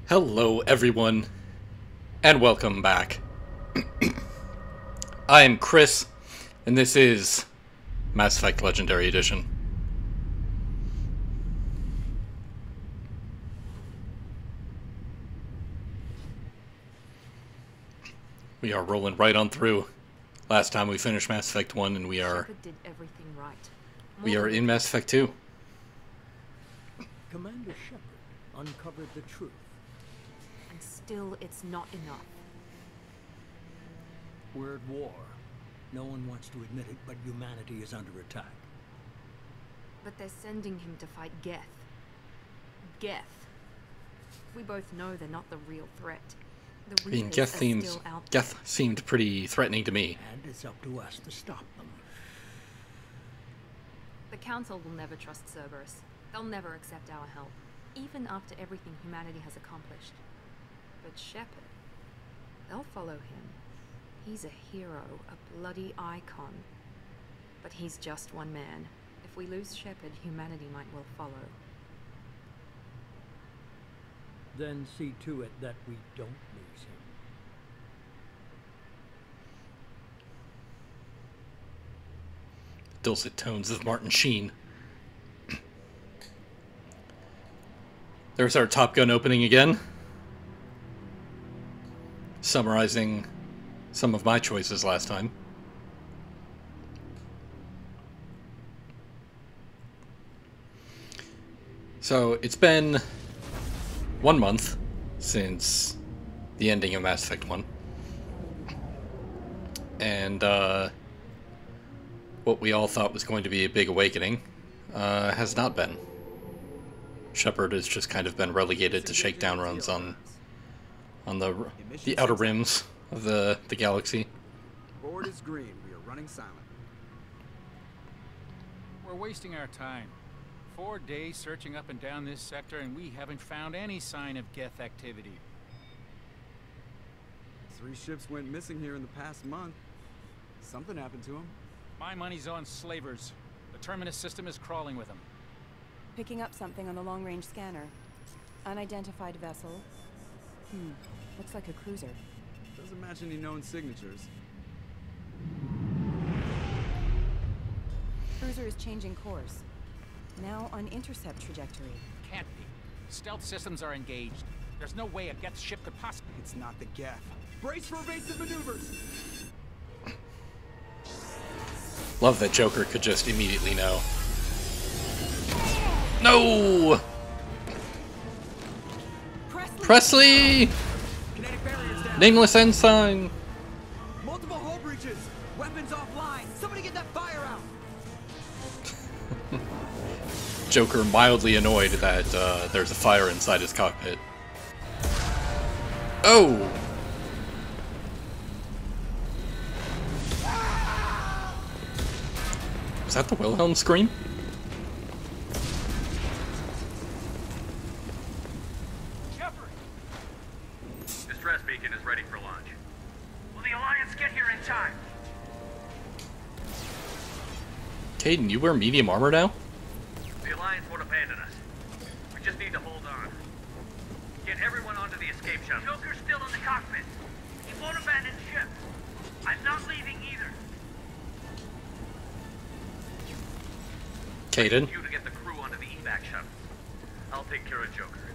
Hello everyone, and welcome back. I am Chris, and this is Mass Effect Legendary Edition. We are rolling right on through. Last time we finished Mass Effect 1, and we are in Mass Effect 2. Commander Shepard uncovered the truth. And still, it's not enough. We're at war. No one wants to admit it, but humanity is under attack. But they're sending him to fight Geth. Geth. We both know they're not the real threat. I mean, Geth seemed pretty threatening to me. And it's up to us to stop them. The Council will never trust Cerberus. They'll never accept our help, even after everything humanity has accomplished. But Shepard, they'll follow him. He's a hero, a bloody icon. But he's just one man. If we lose Shepard, humanity might well follow. Then see to it that we don't lose him. Dulcet tones of Martin Sheen. There's our Top Gun opening again. Summarizing some of my choices last time. So, it's been 1 month since the ending of Mass Effect 1. And, what we all thought was going to be a big awakening, has not been. Shepard has just kind of been relegated to shakedown runs on the outer rims of the galaxy. Board is green. We are running silent. We're wasting our time. 4 days searching up and down this sector, and we haven't found any sign of Geth activity. 3 ships went missing here in the past month. Something happened to them. My money's on slavers. The Terminus system is crawling with them. Picking up something on the long-range scanner. Unidentified vessel. Looks like a cruiser. Doesn't match any known signatures. Cruiser is changing course. Now on intercept trajectory. Can't be. Stealth systems are engaged. There's no way a Geth ship could possibly... It's not the Geth. Brace for evasive maneuvers! Love that Joker could just immediately know. No! Presley! Nameless ensign! Multiple hull breaches! Weapons offline! Somebody get that fire out! Joker mildly annoyed that there's a fire inside his cockpit. Oh! Is that the Wilhelm scream? Shepard! Distress beacon is ready for launch. Will the Alliance get here in time? Caden, you wear medium armor now? The Alliance won't abandon us. We just need to hold on. Get everyone onto the escape shuttle. Joker's still in the cockpit. He won't abandon ship. I'm not leaving either. Caden. You to get the crew onto the evac shuttle. I'll take care of Joker.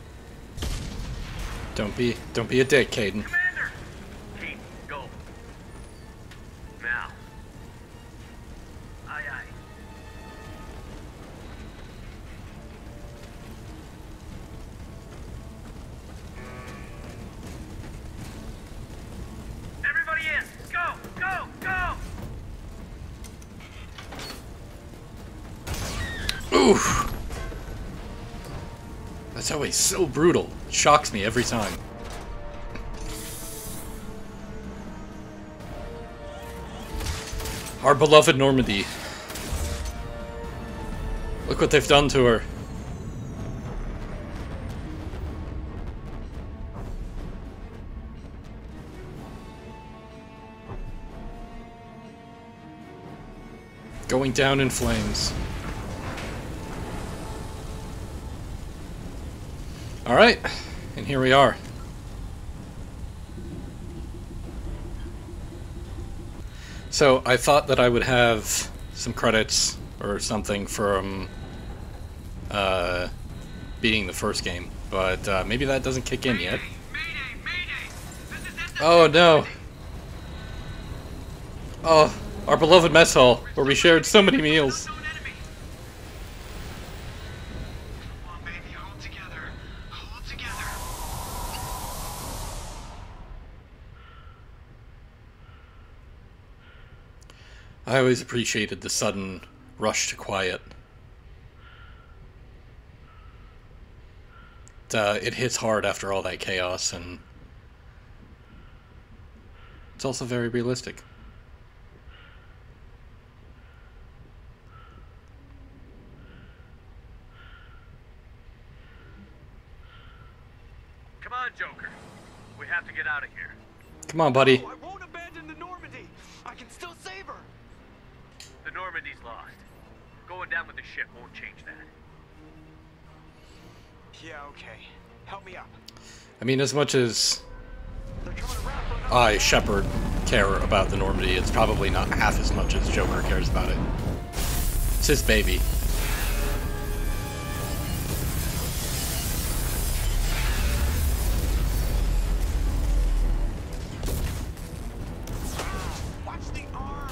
Don't be a dick, Caden. Commander! Kate, go. Now. Aye, aye. Everybody in! Go! Go! Go! Oof! That's always so brutal. It shocks me every time. Our beloved Normandy. Look what they've done to her. Going down in flames. Alright, and here we are. So I thought that I would have some credits or something from beating the first game, but maybe that doesn't kick in yet. Oh no! Oh, our beloved mess hall, where we shared so many meals. I always appreciated the sudden rush to quiet. It hits hard after all that chaos, and it's also very realistic. Come on, Joker. We have to get out of here. Come on, buddy. No, I won't abandon the Normandy. I can still save her. The Normandy's lost. Going down with the ship won't change that. Yeah, okay. Help me up. I mean, as much as I, Shepard, care about the Normandy, it's probably not half as much as Joker cares about it. It's his baby. Watch the arm.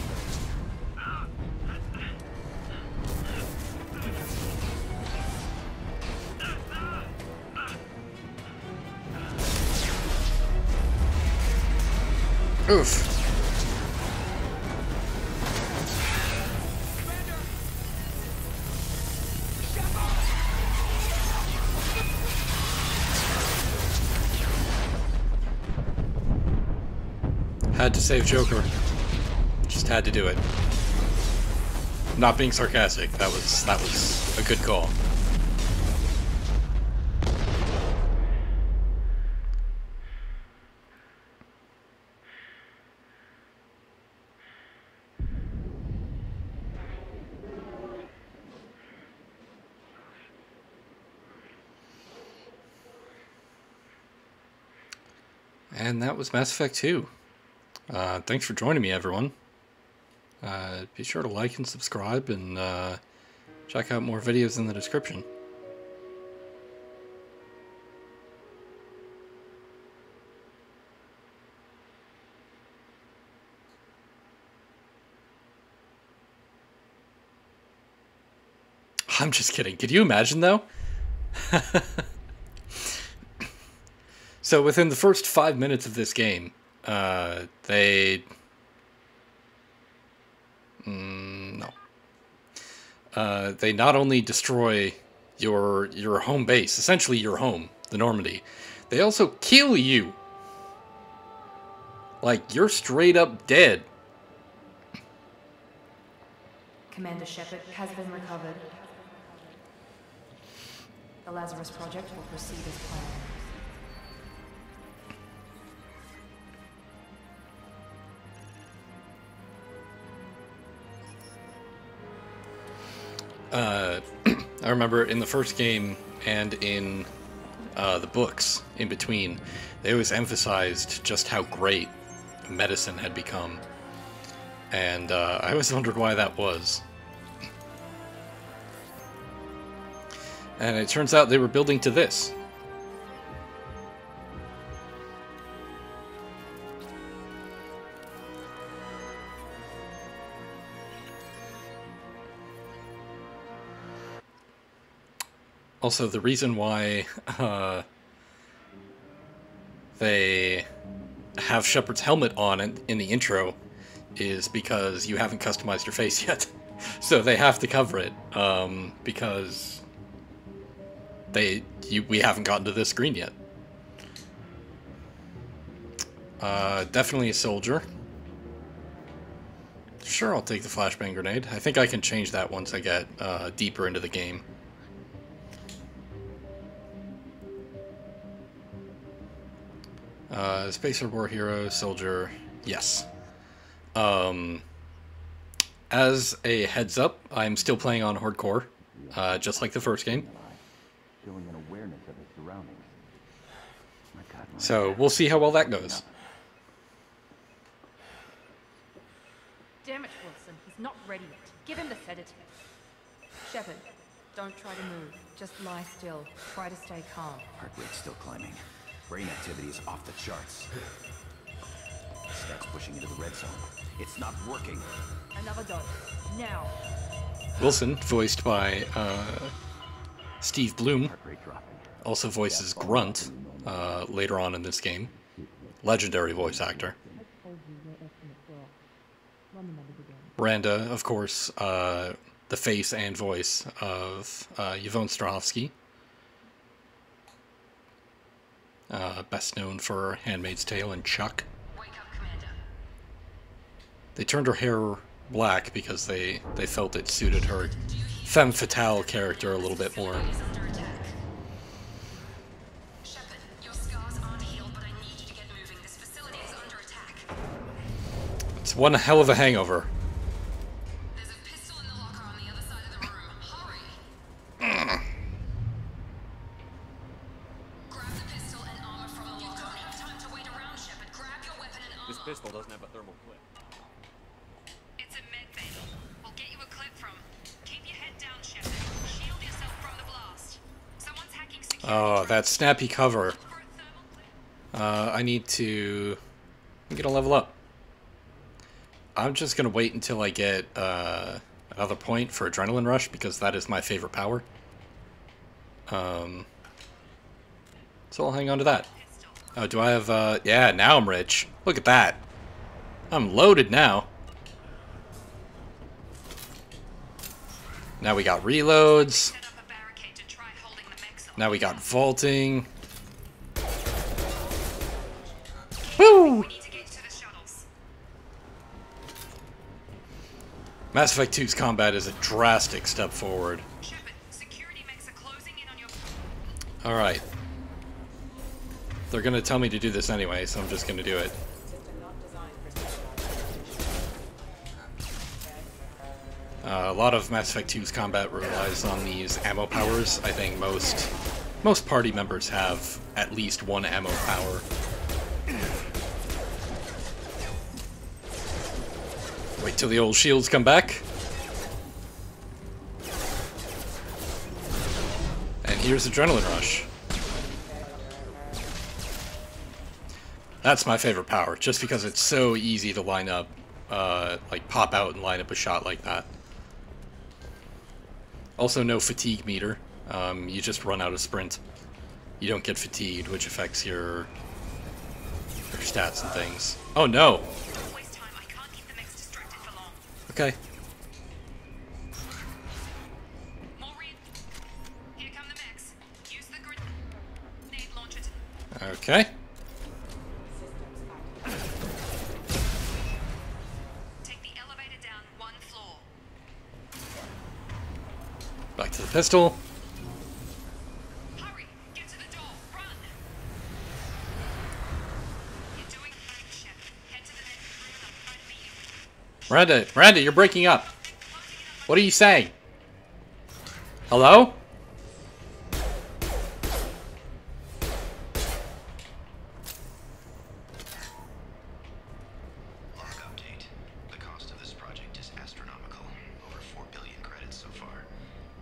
Oof. Had to save Joker. Just had to do it. Not being sarcastic. That was a good call. And that was Mass Effect 2. Thanks for joining me, everyone. Be sure to like and subscribe, and check out more videos in the description. I'm just kidding. Could you imagine, though? So within the first 5 minutes of this game, they not only destroy your home base, essentially your home, the Normandy, they also kill you. Like, you're straight up dead. Commander Shepard has been recovered. The Lazarus Project will proceed as planned. I remember in the first game and in the books in between, they always emphasized just how great medicine had become. And I always wondered why that was. And it turns out they were building to this. Also, the reason why they have Shepard's helmet on in the intro is because you haven't customized your face yet. So they have to cover it, because we haven't gotten to this screen yet. Definitely a soldier. Sure, I'll take the flashbang grenade. I think I can change that once I get deeper into the game. Spacer War Hero, Soldier, yes. As a heads up, I'm still playing on Hardcore, just like the first game. Showing an awareness of his surroundings. So we'll see how well that goes. Damn it, Wilson. He's not ready yet. Give him the sedative. Shepard, don't try to move. Just lie still. Try to stay calm. Heart rate's still climbing. Brain activity is off the charts. Stats pushing into the red zone. It's not working. Another dose. Now. Wilson, voiced by Steve Bloom, Heart rate dropping. also voices Grunt later on in this game. Legendary voice actor. Miranda, of course, the face and voice of Yvonne Strahovski. Best known for Handmaid's Tale and Chuck. Wake up, Commander. They turned her hair black because they felt it suited her femme fatale character a little bit more. Shepard, your scars aren't healed, but I need you to get moving. This facility is under attack. It's one hell of a hangover. There's a pistol in the locker on the other side of the room. Hurry! Grab the pistol and armor from the locker. You don't have time to wait around, Shepard. Grab your weapon and armor. This pistol doesn't have a thermal clip. It's a med bay. We'll get you a clip from. Keep your head down, Shepard. Shield yourself from the blast. Someone's hacking security. Oh, that snappy cover. For a thermal clip. I need to get a level up. I'm just gonna wait until I get another point for Adrenaline Rush because that is my favorite power. So I'll hang on to that. Oh, do I have, yeah, now I'm rich. Look at that. I'm loaded now. Now we got reloads. Set up a barricade to try holding the mechs off. Now we got vaulting. Woo! We need to get to the shuttles. Mass Effect 2's combat is a drastic step forward. Shepard, security mechs are closing in on your. Alright. They're gonna tell me to do this anyway, so I'm just gonna do it. A lot of Mass Effect 2's combat relies on these ammo powers. I think most party members have at least one ammo power. Wait till the old shields come back. And here's Adrenaline Rush. That's my favorite power, just because it's so easy to line up, like pop out and line up a shot like that. Also no fatigue meter, you just run out of sprint. You don't get fatigued, which affects your stats and things. Oh no! Don't waste time. I can't keep the mechs distracted for long. Okay. Maureen, here come the mechs. Use the grenade launcher to. Okay. Take the elevator down one floor. Back to the pistol. Hurry! Get to the door! Run! You're doing fine, Shep. Head to the next room and I'll try to meet you. Miranda, you're breaking up. What are you saying? Hello? Log update. The cost of this project is astronomical. Over 4 billion credits so far.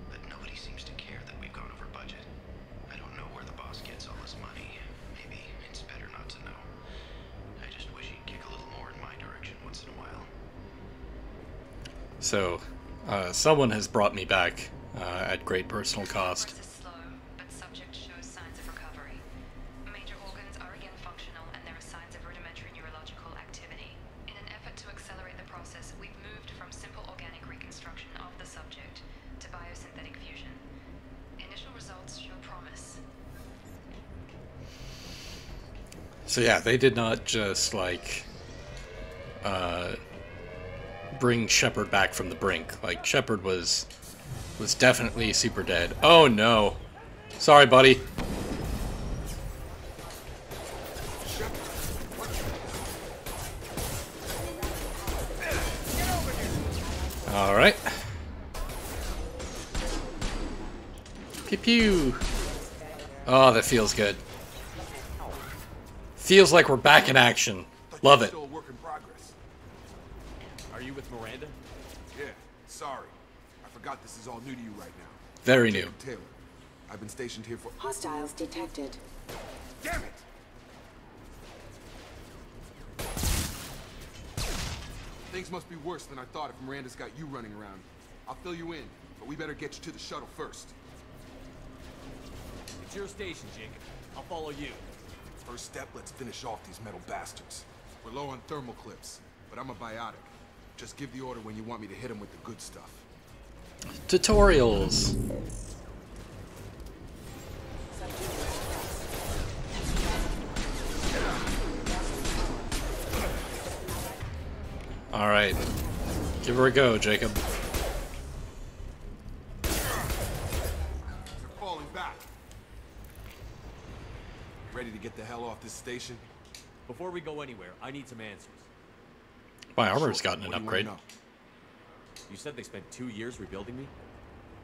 But nobody seems to care that we've gone over budget. I don't know where the boss gets all this money. Maybe it's better not to know. I just wish he'd kick a little more in my direction once in a while. So, someone has brought me back at great personal cost. Progress is slow, but subject shows signs of recovery. Major organs are again functional, and there are signs of rudimentary neurological activity. In an effort to accelerate the process, we've moved from simple organic reconstruction of the subject to biosynthetic fusion. Initial results show promise. So yeah, they did not just, like, bring Shepard back from the brink. Like, Shepard was definitely super dead. Oh no. Sorry, buddy. Alright. Pew pew. Oh, that feels good. Feels like we're back in action. Love it. Still a work in progress. Are you with Miranda? Yeah, sorry. I forgot this is all new to you right now. Very new. Jacob Taylor. I've been stationed here for... Hostiles detected. Damn it! Things must be worse than I thought if Miranda's got you running around. I'll fill you in, but we better get you to the shuttle first. It's your station, Jacob. I'll follow you. First step, let's finish off these metal bastards. We're low on thermal clips, but I'm a biotic. Just give the order when you want me to hit them with the good stuff. Tutorials. All right, give her a go, Jacob. They're falling back. Ready to get the hell off this station? Before we go anywhere, I need some answers. My armor's gotten an What do you upgrade. wanna know? You said they spent 2 years rebuilding me?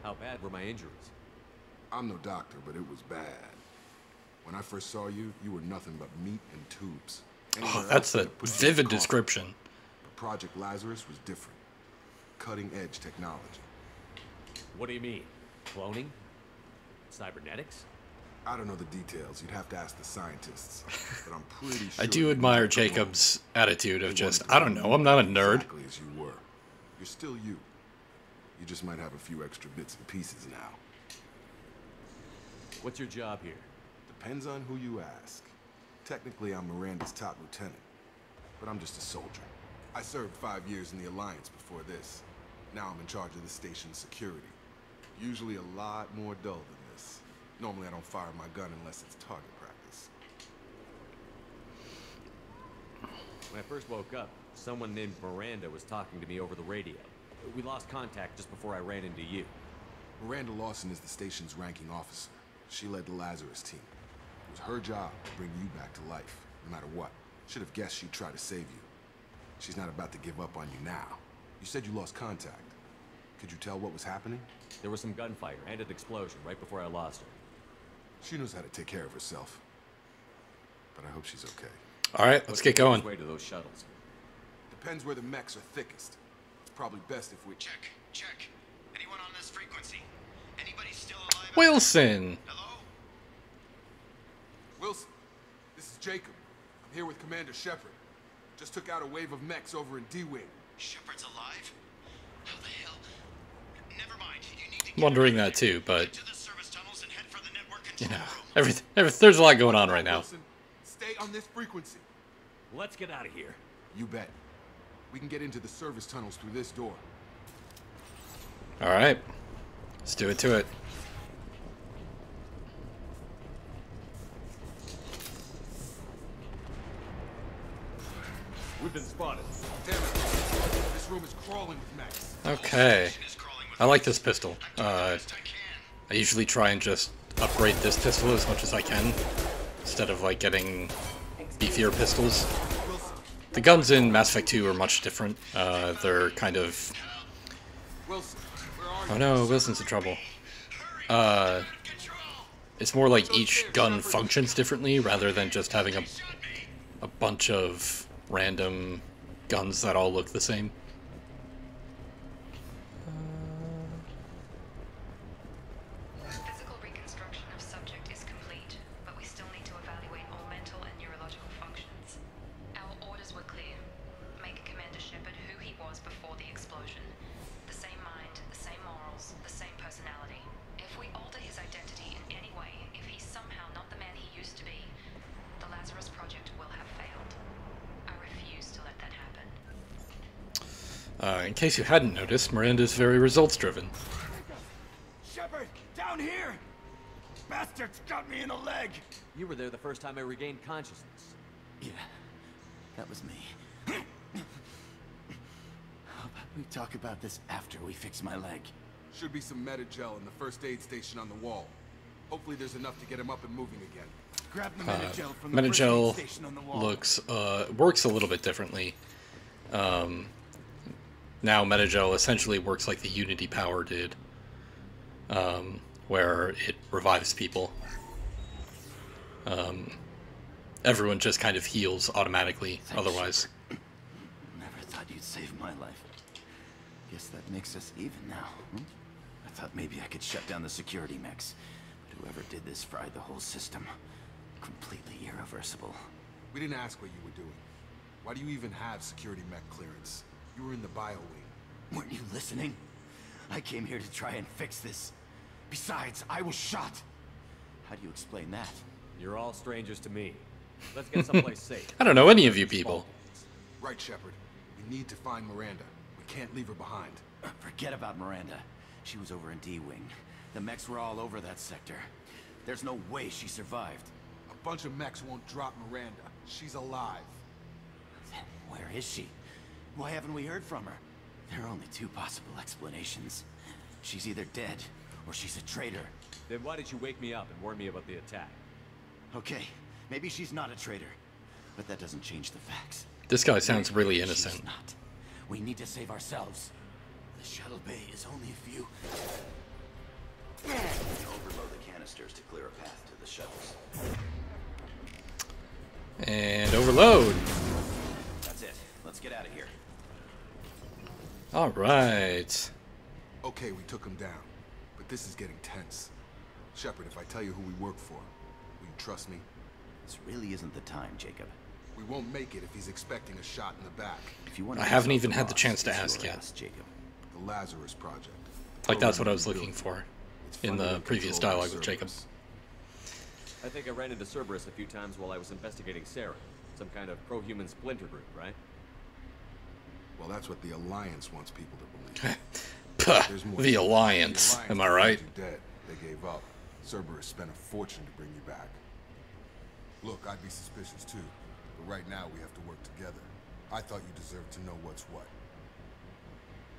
How bad were my injuries? I'm no doctor, but it was bad. When I first saw you, you were nothing but meat and tubes. Anywhere Oh, else, that's they'd a have put you in vivid coffin. description. But Project Lazarus was different. Cutting-edge technology. What do you mean? Cloning? Cybernetics? I don't know the details. You'd have to ask the scientists. But I'm pretty sure... I do they admire were clone. Jacob's attitude of They just, wanted I to don't be know, I'm not a nerd. Exactly as you were. You're still you. You just might have a few extra bits and pieces now. What's your job here? Depends on who you ask. Technically, I'm Miranda's top lieutenant. But I'm just a soldier. I served 5 years in the Alliance before this. Now I'm in charge of the station's security. Usually a lot more dull than this. Normally I don't fire my gun unless it's target practice. When I first woke up, someone named Miranda was talking to me over the radio. We lost contact just before I ran into you. Miranda Lawson is the station's ranking officer. She led the Lazarus team. It was her job to bring you back to life, no matter what. Should have guessed she'd try to save you. She's not about to give up on you now. You said you lost contact. Could you tell what was happening? There was some gunfire and an explosion right before I lost her. She knows how to take care of herself. But I hope she's okay. All right, let's get going. Way to those shuttles. Depends where the mechs are thickest. It's probably best if we... Check. Anyone on this frequency? Anybody still alive? Wilson. Hello? Wilson, this is Jacob. I'm here with Commander Shepard. Just took out a wave of mechs over in D-Wing. Shepard's alive? How the hell? Never mind. You need to I'm wondering that too, but get to the service tunnels and head for the network you control know, room. there's a lot going on right now. Wilson, stay on this frequency. Let's get out of here. You bet. We can get into the service tunnels through this door. All right, let's do it to it. We've been spotted. Damn it. This room is crawling with mechs. Okay, I like this pistol. I usually try and just upgrade this pistol as much as I can, instead of like getting beefier pistols. The guns in Mass Effect 2 are much different. They're kind of... Wilson, where are you? Oh no, Wilson's in trouble. It's more like each gun functions differently rather than just having a bunch of random guns that all look the same. Physical reconstruction of subject is complete, but we still need to evaluate all mental and neurological functions. Our orders were clear. Make Commander Shepard who he was before the explosion. The same mind, the same morals, the same personality. If we alter his identity in any way, if he's somehow not the man he used to be, the Lazarus Project will have failed. I refuse to let that happen. In case you hadn't noticed, Miranda's very results-driven. Shepard, down here! Bastards got me in the leg! You were there the first time I regained consciousness. Yeah, that was me. How about we talk about this after we fix my leg? Should be some Metagel in the first aid station on the wall. Hopefully there's enough to get him up and moving again. Grab the Metagel from the first Metagel aid station on the wall. works a little bit differently. Now Metagel essentially works like the Unity power did, where it revives people. everyone just kind of heals automatically otherwise. Never thought you'd save my life. Guess that makes us even now. I thought maybe I could shut down the security mechs, but whoever did this fried the whole system. Completely irreversible. We didn't ask what you were doing. Why do you even have security mech clearance? You were in the bio wing. Weren't you listening? I came here to try and fix this. Besides, I was shot. How do you explain that? You're all strangers to me. Let's get someplace safe. I don't know any of you people. Right, Shepard. We need to find Miranda. We can't leave her behind. Forget about Miranda. She was over in D-Wing. The mechs were all over that sector. There's no way she survived. A bunch of mechs won't drop Miranda. She's alive. Then where is she? Why haven't we heard from her? There are only two possible explanations. She's either dead, or she's a traitor. Then why did you wake me up and warn me about the attack? Okay, maybe she's not a traitor, but that doesn't change the facts. This guy sounds really innocent. She's not. We need to save ourselves. The shuttle bay is only a few. Overload the canisters to clear a path to the shuttles. And overload. That's it. Let's get out of here. All right. Okay, we took him down, but this is getting tense. Shepard, if I tell you who we work for, will you trust me? This really isn't the time, Jacob. We won't make it if he's expecting a shot in the back. If you want I haven't even had the chance to ask yet. Jacob. The Lazarus Project. Like that's what I was looking for in the previous dialogue with Jacob. I think I ran into Cerberus a few times while I was investigating Saren. Some kind of pro-human splinter group, right? Well, that's what the Alliance wants people to believe. Puh, the Alliance. Am I right? You're dead. They gave up. Cerberus spent a fortune to bring you back. Look, I'd be suspicious too, but right now we have to work together. I thought you deserved to know what's what.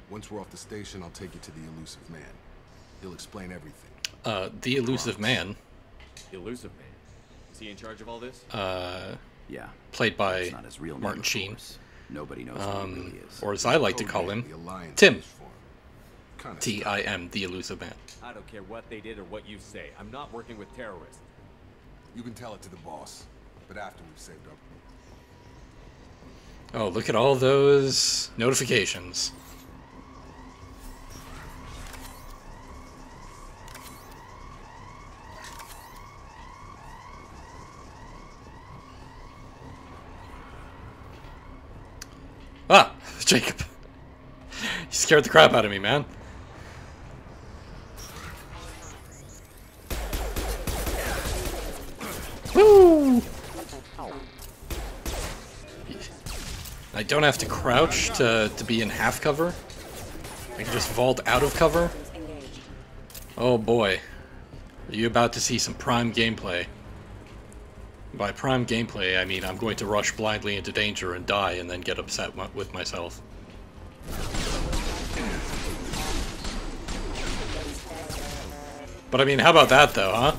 Once we're off the station, I'll take you to the elusive man. He'll explain everything. The elusive man. The elusive man? Is he in charge of all this? Yeah. Played by It's not his real name, Martin of Sheen. course. Nobody knows who he really is. Or as I like to call him, Tim. T-I-M, the elusive man. I don't care what they did or what you say. I'm not working with terrorists. You can tell it to the boss, but after we've saved up. Oh, look at all those notifications. Ah, Jacob. You scared the crap out of me, man. Woo! I don't have to crouch to be in half cover. I can just vault out of cover. Oh boy. Are you about to see some prime gameplay? By prime gameplay, I mean I'm going to rush blindly into danger and die and then get upset with myself. But I mean, how about that though, huh?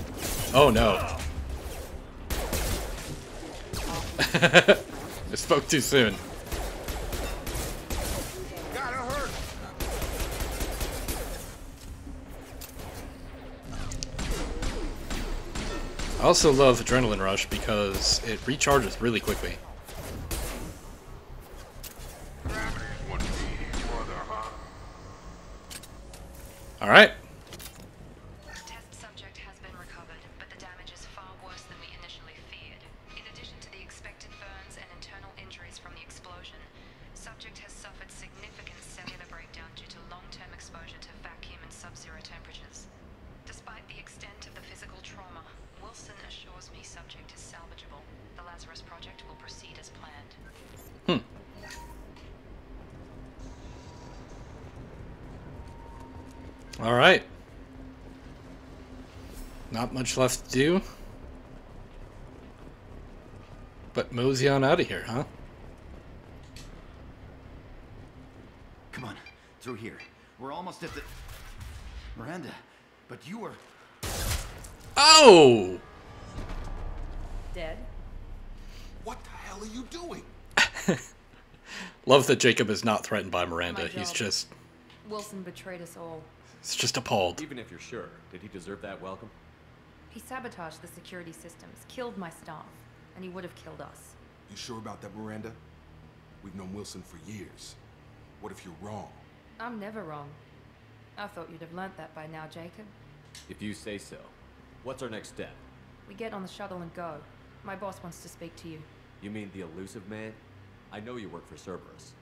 Oh no. I spoke too soon. I also love Adrenaline Rush because it recharges really quickly. Alright. Test subject has been recovered, but the damage is far worse than we initially feared. In addition to the expected burns and internal injuries from the explosion, subject has suffered significant cellular breakdown due to long-term exposure to vacuum and sub-zero temperatures. Despite the extent of the physical trauma, Wilson assures me subject is salvageable. The Lazarus Project will proceed as planned. Alright. Not much left to do. But mosey on out of here, huh? Come on, through here. We're almost at the... Miranda, but you were... Oh! Dead? What the hell are you doing? Love that Jacob is not threatened by Miranda. He's just... Wilson betrayed us all. He's just appalled. Even if you're sure, did he deserve that welcome? He sabotaged the security systems, killed my staff. and he would have killed us. You sure about that, Miranda? We've known Wilson for years. What if you're wrong? I'm never wrong. I thought you'd have learnt that by now, Jacob. If you say so. What's our next step? We get on the shuttle and go. My boss wants to speak to you. You mean the elusive man? I know you work for Cerberus.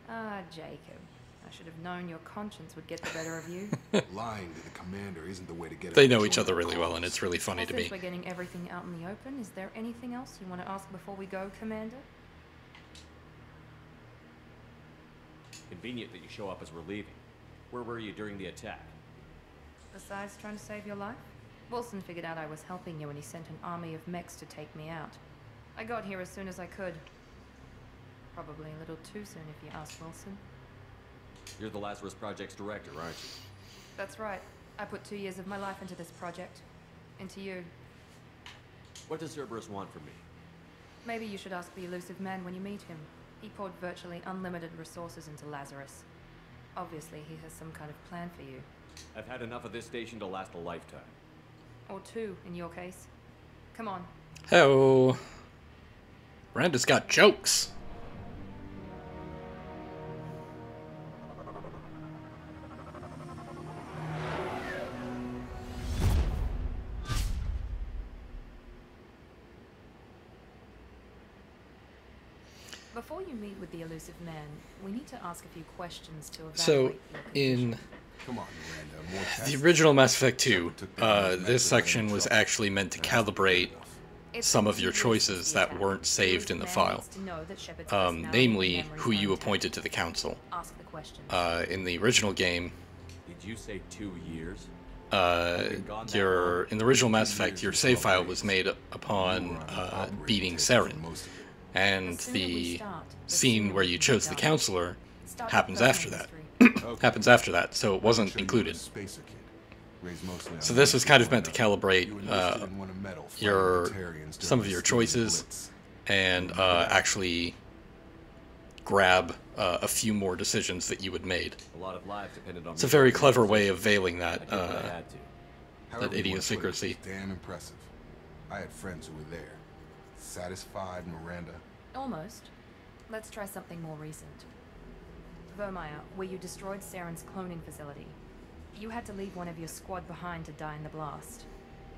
Ah, Jacob. I should have known your conscience would get the better of you. Lying to the commander isn't the way to get They know each other really well, and it's really funny to me. Since we're getting everything out in the open, is there anything else you want to ask before we go, Commander? Convenient that you show up as we're leaving. Where were you during the attack? Besides trying to save your life, Wilson figured out I was helping you when he sent an army of mechs to take me out. I got here as soon as I could. Probably a little too soon if you ask Wilson. You're the Lazarus Project's director, aren't you? That's right. I put 2 years of my life into this project. Into you. What does Cerberus want from me? Maybe you should ask the elusive man when you meet him. He poured virtually unlimited resources into Lazarus. Obviously, he has some kind of plan for you. I've had enough of this station to last a lifetime. Or 2, in your case. Come on. Hello. Miranda's got jokes. Before you meet with the elusive man, we need to ask a few questions to evaluate So, your condition. Come on, Miranda, more tests. The original Mass Effect 2, this section was actually meant to calibrate some of your choices that weren't saved in the file. Namely, who you appointed to the council. Ask the questions. In the original game, Did you say 2 years? in the original Mass Effect, your save file was made upon beating Saren. And the scene where you chose the counselor happens after that. Happens after that, so it wasn't included. So this was kind of meant to calibrate some of your choices and actually grab a few more decisions that you had made. It's a very clever way of veiling that idiosyncrasy. Damn impressive. I had friends who were there. Satisfied, Miranda? Almost. Let's try something more recent. Vermeer, where you destroyed Saren's cloning facility. You had to leave one of your squad behind to die in the blast.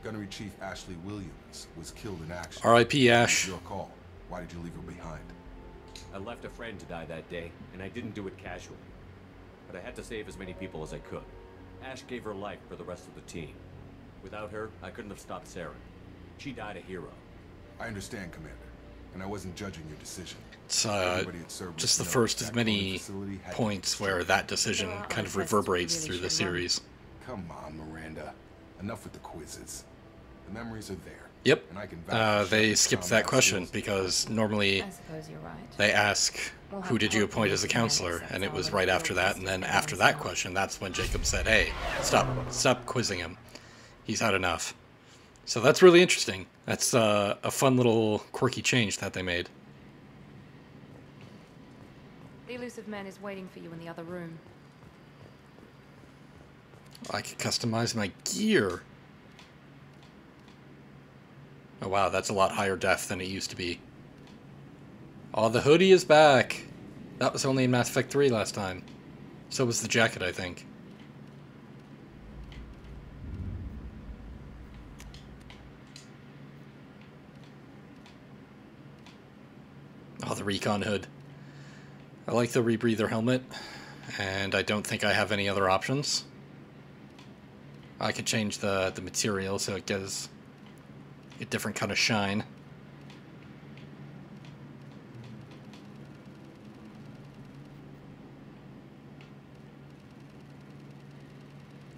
Gunnery Chief Ashley Williams was killed in action. R.I.P. Ash. Your call. Why did you leave her behind? I left a friend to die that day, and I didn't do it casually. But I had to save as many people as I could. Ash gave her life for the rest of the team. Without her, I couldn't have stopped Saren. She died a hero. I understand, Commander. And I wasn't judging your decision. It's just the first of many points where that decision kind of reverberates through the series. Come on, Miranda. Enough with the quizzes. The memories are there. Yep. And I can they skipped that question because normally they ask, who did you appoint as a counselor? And it was right after that. And then after that question, that's when Jacob said, hey, stop quizzing him. He's had enough. So that's really interesting. That's a fun little quirky change that they made. The elusive man is waiting for you in the other room. I can customize my gear. Oh wow, that's a lot higher def than it used to be. Oh, the hoodie is back. That was only in Mass Effect 3 last time. So was the jacket, I think. Oh, the recon hood. I like the rebreather helmet, and I don't think I have any other options. I can change the material so it gives a different kind of shine.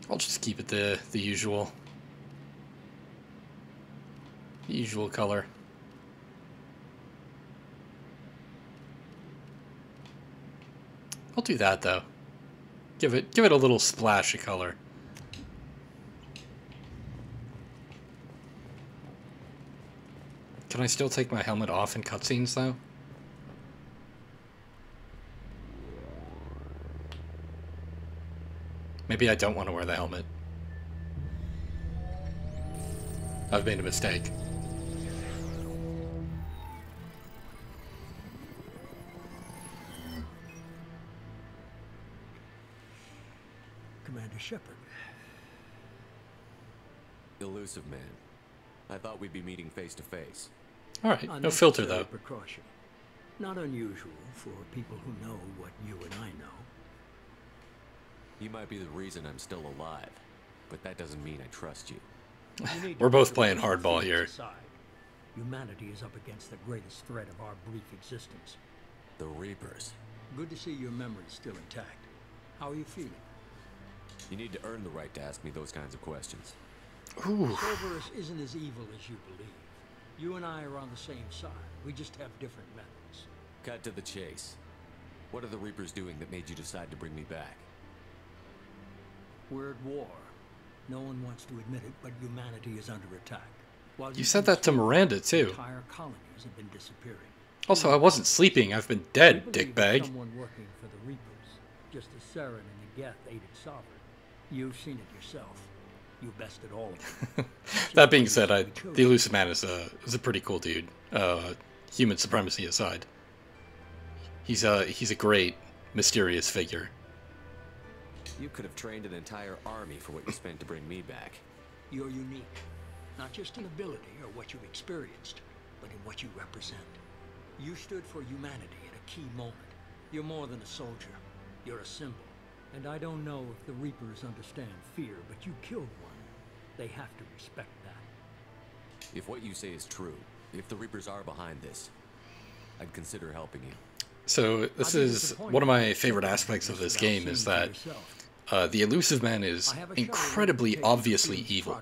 I'll just keep it the usual color. I'll do that though. Give it a little splash of color. Can I still take my helmet off in cutscenes though? Maybe I don't want to wear the helmet. I've made a mistake. Commander Shepard. Elusive man. I thought we'd be meeting face to face. Alright, no filter though. Precaution. Not unusual for people who know what you and I know. You might be the reason I'm still alive, but that doesn't mean I trust you. We're both playing hardball here. Humanity is up against the greatest threat of our brief existence. The Reapers. Good to see your memory's still intact. How are you feeling? You need to earn the right to ask me those kinds of questions. Ooh. Cerberus isn't as evil as you believe. You and I are on the same side. We just have different methods. Cut to the chase. What are the Reapers doing that made you decide to bring me back? We're at war. No one wants to admit it, but humanity is under attack. While You said that to Miranda too. Entire colonies have been disappearing. Also, I wasn't sleeping. I've been dead, dickbag. Someone working for the Reapers, just as Saren and the Geth aided Sovereign. You've seen it yourself. You bested all of them. That being said, the Elusive Man is a pretty cool dude. Human supremacy aside, he's a great, mysterious figure. You could have trained an entire army for what you spent to bring me back. You're unique, not just in ability or what you've experienced, but in what you represent. You stood for humanity at a key moment. You're more than a soldier. You're a symbol. And I don't know if the Reapers understand fear, but you killed one. They have to respect that. If what you say is true, if the Reapers are behind this, I'd consider helping you. So this is one of my favorite aspects of this game, is that the Elusive Man is incredibly obviously evil.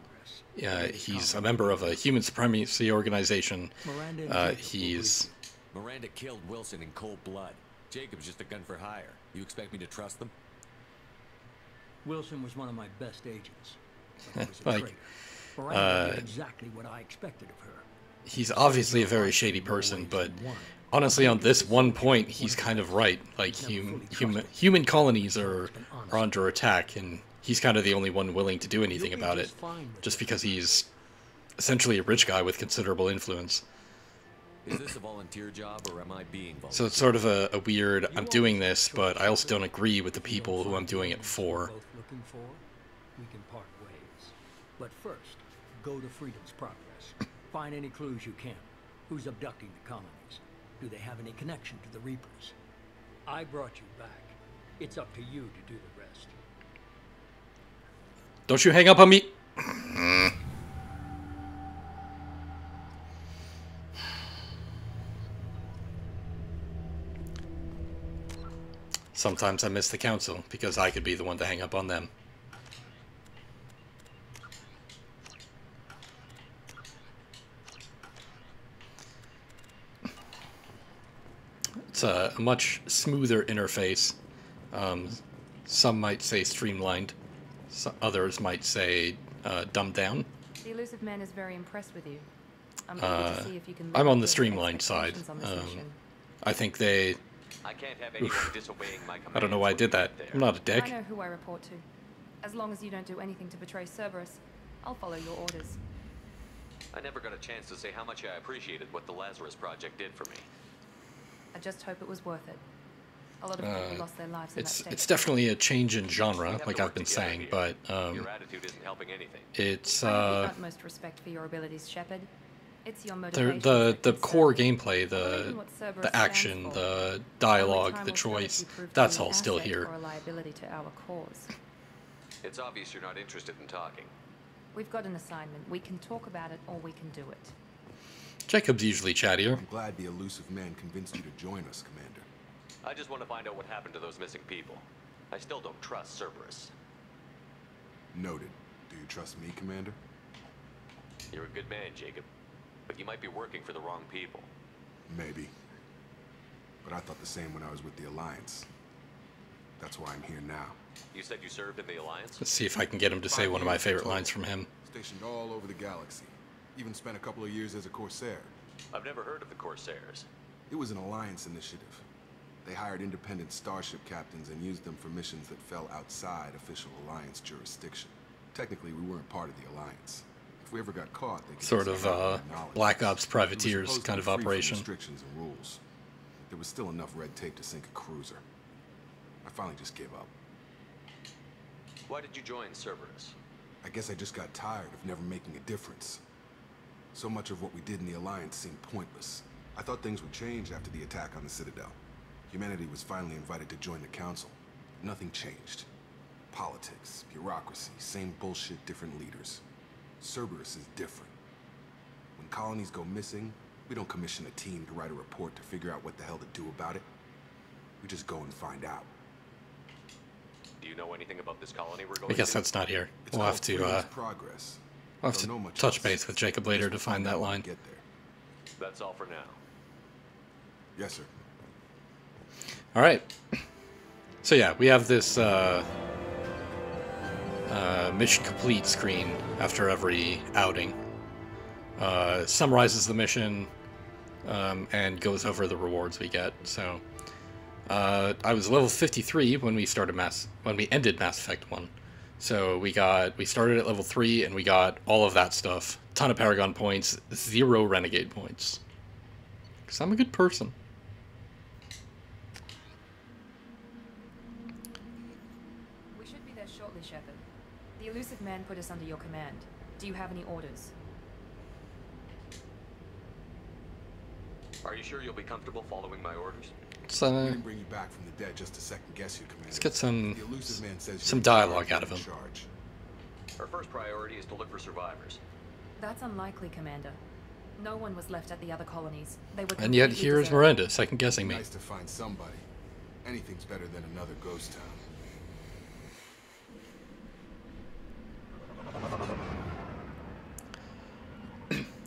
He's a member of a human supremacy organization. Miranda killed Wilson in cold blood. Jacob's just a gun for hire. You expect me to trust them? Wilson was one of my best agents. Like, Miranda did exactly what I expected of her. He's obviously a very shady person, but honestly, on this one point, he's kind of right. Like, human colonies are under attack, and he's kind of the only one willing to do anything about it, just because he's essentially a rich guy with considerable influence. Is this a volunteer job, or am I being volunteer? So it's sort of a weird, I'm doing this, but I also don't agree with the people who I'm doing it for. Looking for, we can part ways. But first, go to Freedom's Progress. Find any clues you can. Who's abducting the colonies? Do they have any connection to the Reapers? I brought you back. It's up to you to do the rest. Don't you hang up on me! Sometimes I miss the council, because I could be the one to hang up on them. It's a much smoother interface. Some might say streamlined. Others might say dumbed down. The Elusive Man is very impressed with you. I'm eager to see if you can I'm on the streamlined side. I think they... I can't have anyone disobeying my commands. I don't know why I did that. I'm not a dick. I know who I report to. As long as you don't do anything to betray Cerberus, I'll follow your orders. I never got a chance to say how much I appreciated what the Lazarus Project did for me. I just hope it was worth it. A lot of people lost their lives in that state. It's definitely a change in genre, like I've been saying, but your attitude isn't helping anything. It's I have the utmost respect for your abilities, Shepard. It's your motivation. The core gameplay, the action, the dialogue, the choice, that's all still here. Or a liability to our cause. It's obvious you're not interested in talking. We've got an assignment. We can talk about it, or we can do it. Jacob's usually chattier. I'm glad the Elusive Man convinced you to join us, Commander. I just want to find out what happened to those missing people. I still don't trust Cerberus. Noted. Do you trust me, Commander? You're a good man, Jacob. But you might be working for the wrong people. Maybe. But I thought the same when I was with the Alliance. That's why I'm here now. You said you served in the Alliance? Let's see if I can get him to say one of my favorite lines from him. Stationed all over the galaxy. Even spent a couple of years as a Corsair. I've never heard of the Corsairs. It was an Alliance initiative. They hired independent starship captains and used them for missions that fell outside official Alliance jurisdiction. Technically, we weren't part of the Alliance. If we ever got caught, they could sort of Black Ops privateers kind of operation. Restrictions and rules. There was still enough red tape to sink a cruiser. I finally just gave up. Why did you join Cerberus? I guess I just got tired of never making a difference. So much of what we did in the Alliance seemed pointless. I thought things would change after the attack on the Citadel. Humanity was finally invited to join the Council. Nothing changed. Politics, bureaucracy, same bullshit, different leaders. Cerberus is different. When colonies go missing, we don't commission a team to write a report to figure out what the hell to do about it. We just go and find out. Do you know anything about this colony we're going I guess to? that's not here. It's We'll have to progress. we'll have to touch base with Jacob later to find that line. Get there. That's all for now. Yes, sir. All right. So yeah, we have this mission complete screen after every outing. Summarizes the mission and goes over the rewards we get. So I was level 53 when we ended Mass Effect 1. So we started at level 3 and we got all of that stuff. Ton of Paragon points, 0 Renegade points. Because I'm a good person. We should be there shortly, Shepard. The elusive man put us under your command. Do you have any orders? Are you sure you'll be comfortable following my orders? So, I didn't bring you back from the dead just to second guess you, Commander. let's get some The elusive man says some you're in dialogue charge, out of him. you're in charge. Our first priority is to look for survivors. That's unlikely, Commander. No one was left at the other colonies. They were And yet completely here's deserted. Miranda second guessing me. Nice to find somebody. Anything's better than another ghost town.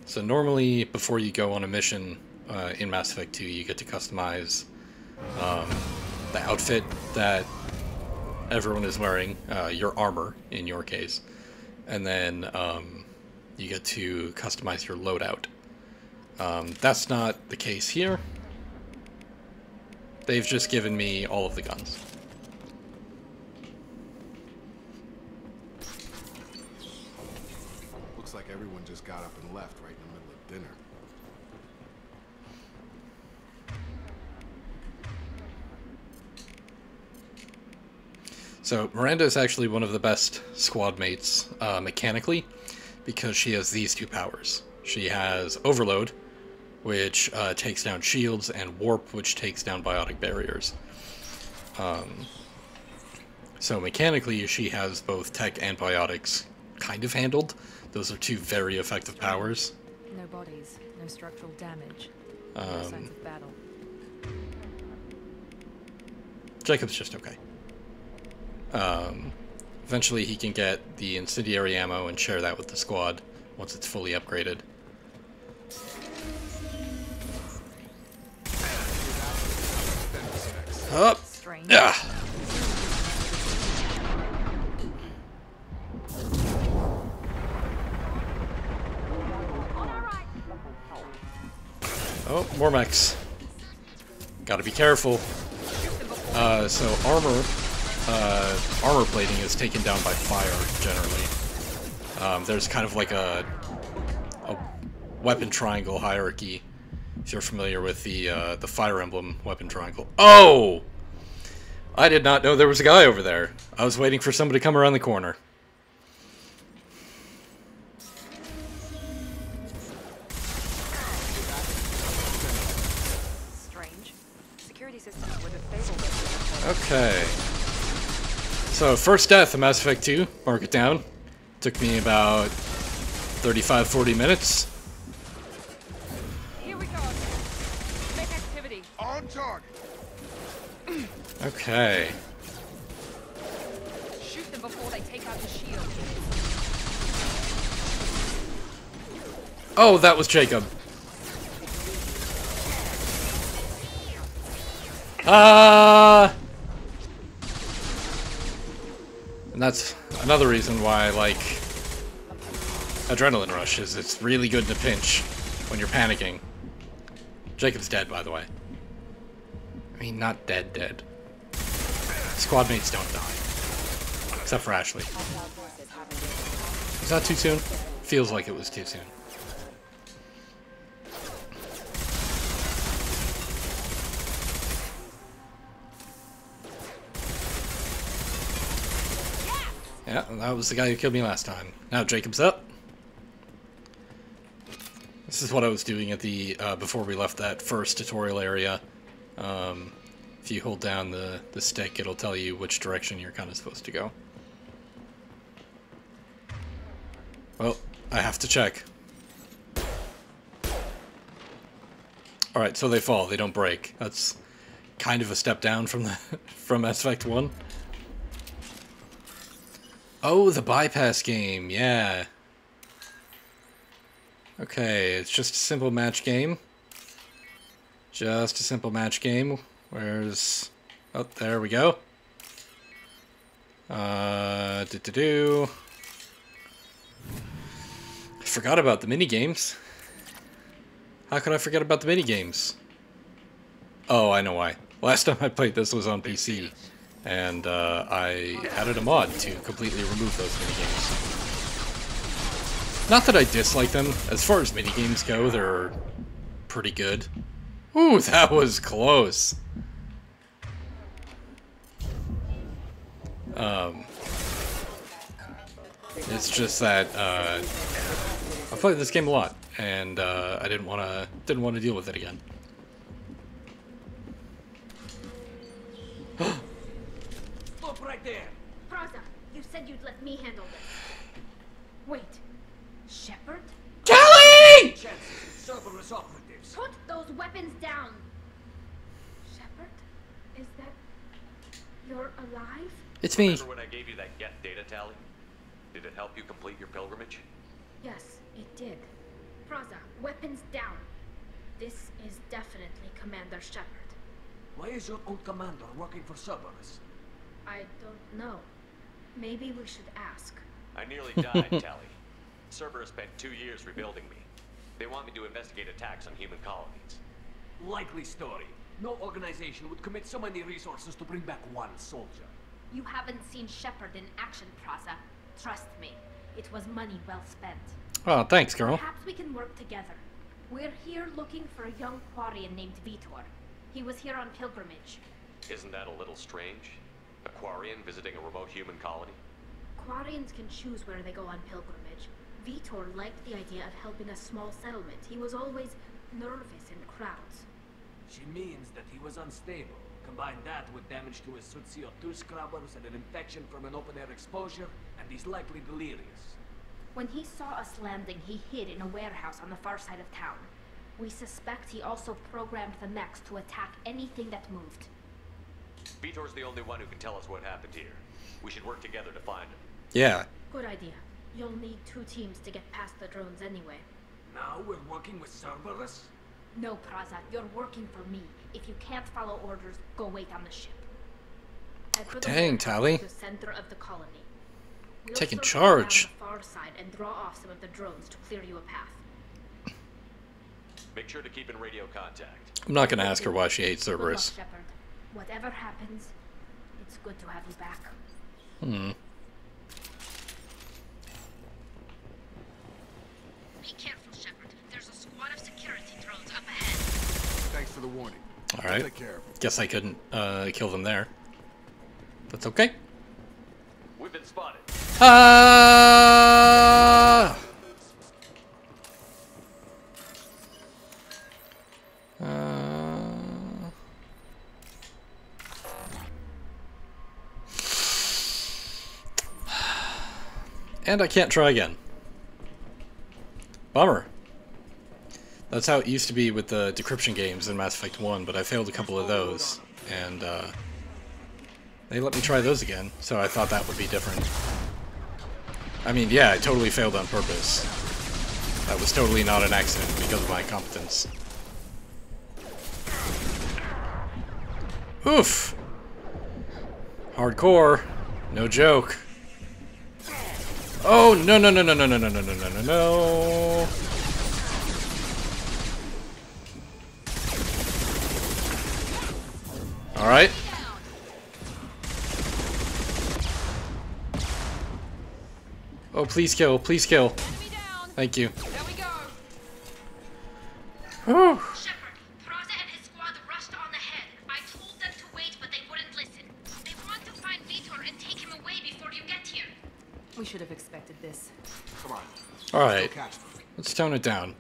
So normally, before you go on a mission in Mass Effect 2, you get to customize the outfit that everyone is wearing, your armor, in your case. And then you get to customize your loadout. That's not the case here. They've just given me all of the guns. Looks like everyone just got up and left right in the middle of dinner. So Miranda is actually one of the best squad mates mechanically, because she has these two powers. She has Overload, which takes down shields, and Warp, which takes down biotic barriers. So mechanically, she has both tech and biotics kind of handled. Those are two very effective powers. No bodies, no structural damage, no signs of battle. Jacob's just okay. Eventually he can get the incendiary ammo and share that with the squad once it's fully upgraded. Up! Ah! Oh, more mechs. Gotta be careful. So armor plating is taken down by fire, generally. There's kind of like a weapon triangle hierarchy, if you're familiar with the Fire Emblem weapon triangle. Oh! I did not know there was a guy over there. I was waiting for somebody to come around the corner. Strange. Security systems would have failed. Okay. So, first death in Mass Effect 2. Mark it down. Took me about 35-40 minutes. Here we go. Make activity. On target. Okay. Shoot them before they take out the shield. Oh, that was Jacob. And that's another reason why I like Adrenaline Rush, is it's really good in a pinch when you're panicking. Jacob's dead, by the way. I mean, not dead. Squad mates don't die. Except for Ashley. Was that too soon? Feels like it was too soon. Yeah, that was the guy who killed me last time. Now Jacob's up. This is what I was doing at the before we left that first tutorial area. If you hold down the stick, it'll tell you which direction you're kind of supposed to go. Well, I have to check. Alright, so they fall, they don't break. That's kind of a step down from the from Mass Effect 1. Oh, the bypass game, yeah. Okay, it's just a simple match game. Just a simple match game. Where's... Oh, there we go. I forgot about the minigames. How could I forget about the minigames? Oh, I know why. Last time I played this was on PC, and I added a mod to completely remove those minigames. Not that I dislike them. As far as minigames go, they're pretty good. Ooh, that was close. It's just that I've played this game a lot, and I didn't want to deal with it again. Stop right there! Praza, you said you'd let me handle this. Wait, Shepard? Kelly! Cerberus operatives. Put those weapons down! Shepard? Is that... you're alive? It's me. Remember when I gave you that get data tally? Did it help you complete your pilgrimage? Yes, it did. Praza, weapons down. This is definitely Commander Shepard. Why is your old commander working for Cerberus? I don't know. Maybe we should ask. I nearly died, Tally. Cerberus spent 2 years rebuilding me. They want me to investigate attacks on human colonies. Likely story. No organization would commit so many resources to bring back one soldier. You haven't seen Shepard in action, Praza. Trust me, it was money well spent. Oh, thanks, girl. Perhaps we can work together. We're here looking for a young Quarian named Vitor. He was here on pilgrimage. Isn't that a little strange? A Quarian visiting a remote human colony? Quarians can choose where they go on pilgrimage. Vitor liked the idea of helping a small settlement. He was always nervous in crowds. She means that he was unstable. Combine that with damage to his suit CO2 scrubbers and an infection from an open-air exposure, and he's likely delirious. When he saw us landing, he hid in a warehouse on the far side of town. We suspect he also programmed the mechs to attack anything that moved. Vitor's the only one who can tell us what happened here. We should work together to find him. Yeah. Good idea. You'll need 2 teams to get past the drones anyway. Now we're working with Cerberus? No, Praza, you're working for me. If you can't follow orders, go wait on the ship. Dang, Tally. The center of the colony. We'll taking circle charge. down the far side and draw off some of the drones to clear you a path. Make sure to keep in radio contact. I'm not going to ask her why she hates Good luck, Cerberus. Shepard. Whatever happens, it's good to have you back. Hmm. Be careful, Shepard. There's a squad of security drones up ahead. Thanks for the warning. Alright. Take care of it. Guess I couldn't kill them there. That's okay. We've been spotted. Ah! And I can't try again. Bummer. That's how it used to be with the decryption games in Mass Effect 1, but I failed a couple of those, and they let me try those again, so I thought that would be different. I mean, yeah, I totally failed on purpose. That was totally not an accident because of my incompetence. Oof! Hardcore. No joke. Oh, no, no, no, no, no, no, no, no, no, no, no, no. Alright. Oh, please kill, please kill. Thank you. Whew. Shepard, Praza and his squad rushed on ahead. I told them to wait, but they wouldn't listen. They want to find Vitor and take him away before you get here. We should have expected this. Come on. Alright, Catch them. let's tone it down.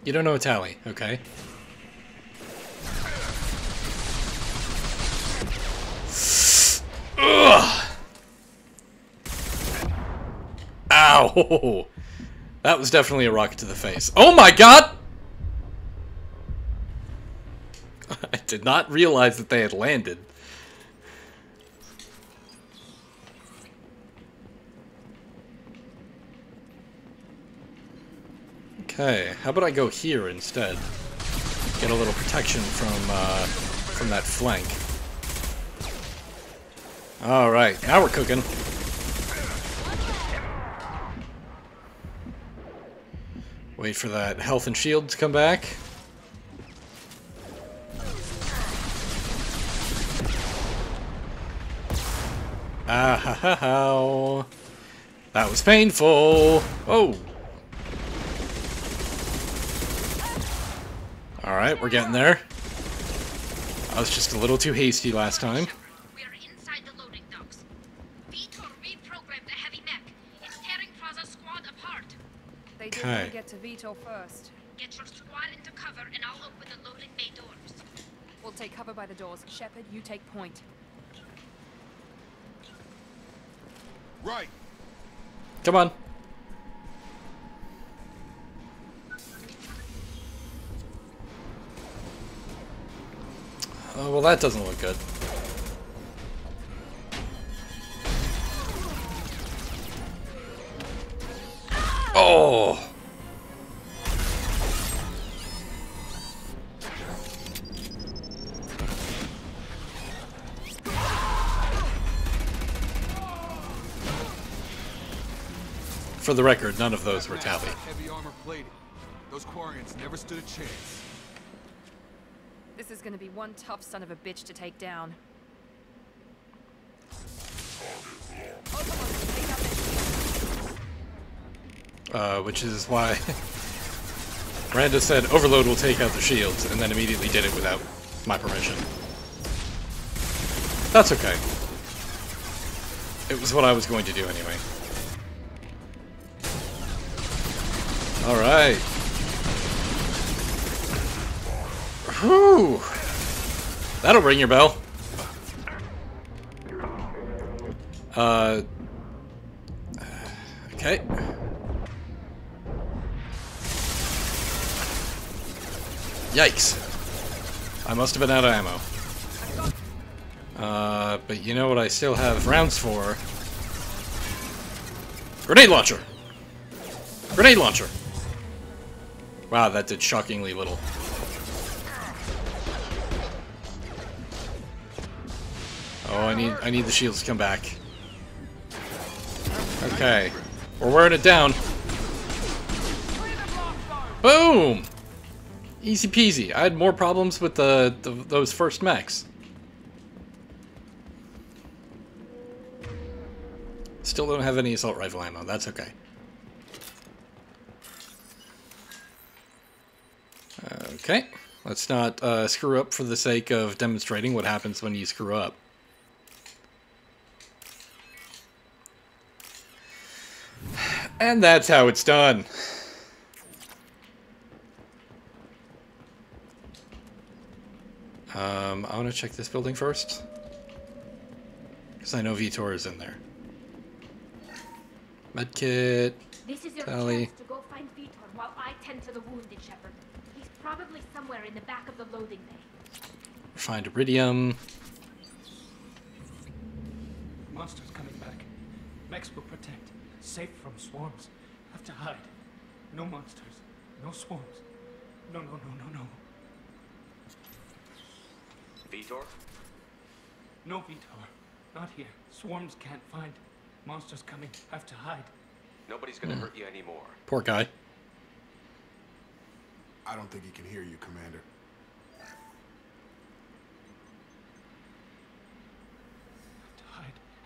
You don't know Tally, okay? Ugh! Ow! That was definitely a rocket to the face. Oh my god! I did not realize that they had landed. Okay, how about I go here instead? Get a little protection from that flank. Alright, now we're cooking. Wait for that health and shield to come back. Ah ha ha ha. That was painful. Oh. Alright, we're getting there. I was just a little too hasty last time. We are inside the loading docks. Vitor reprogrammed the heavy mech. It's tearing Praza's squad apart. They did want to get to Vitor first. Get your squad into cover and I'll open the loading bay doors. We'll take cover by the doors. Shepard, you take point. Right. Come on. Oh, well, that doesn't look good. Oh! For the record, none of those were Tally. Heavy armor plated. Those Quarians never stood a chance. This is gonna be one tough son of a bitch to take down. Which is why Miranda said Overload will take out the shields, and then immediately did it without my permission. That's okay. It was what I was going to do anyway. Alright. Whew. That'll ring your bell. Okay. Yikes. I must have been out of ammo. But you know what I still have rounds for? Grenade launcher! Grenade launcher! Wow, that did shockingly little. Oh, I need the shields to come back. Okay. We're wearing it down. Boom! Easy peasy. I had more problems with those first mechs. Still don't have any assault rifle ammo. That's okay. Okay. Let's not screw up for the sake of demonstrating what happens when you screw up. And that's how it's done. I want to check this building first. Because I know Vitor is in there. Medkit. This is your Tally. chance to go find Vitor while I tend to the wounded, Shepard. He's probably somewhere in the back of the loading bay. Find Iridium. Monsters coming back. Mechs will protect. Safe from swarms. Have to hide. No monsters. No swarms. No. Vitor? No, Vitor. Not here. Swarms can't find. Monsters coming. Have to hide. Nobody's gonna hurt you anymore. Poor guy. I don't think he can hear you, Commander.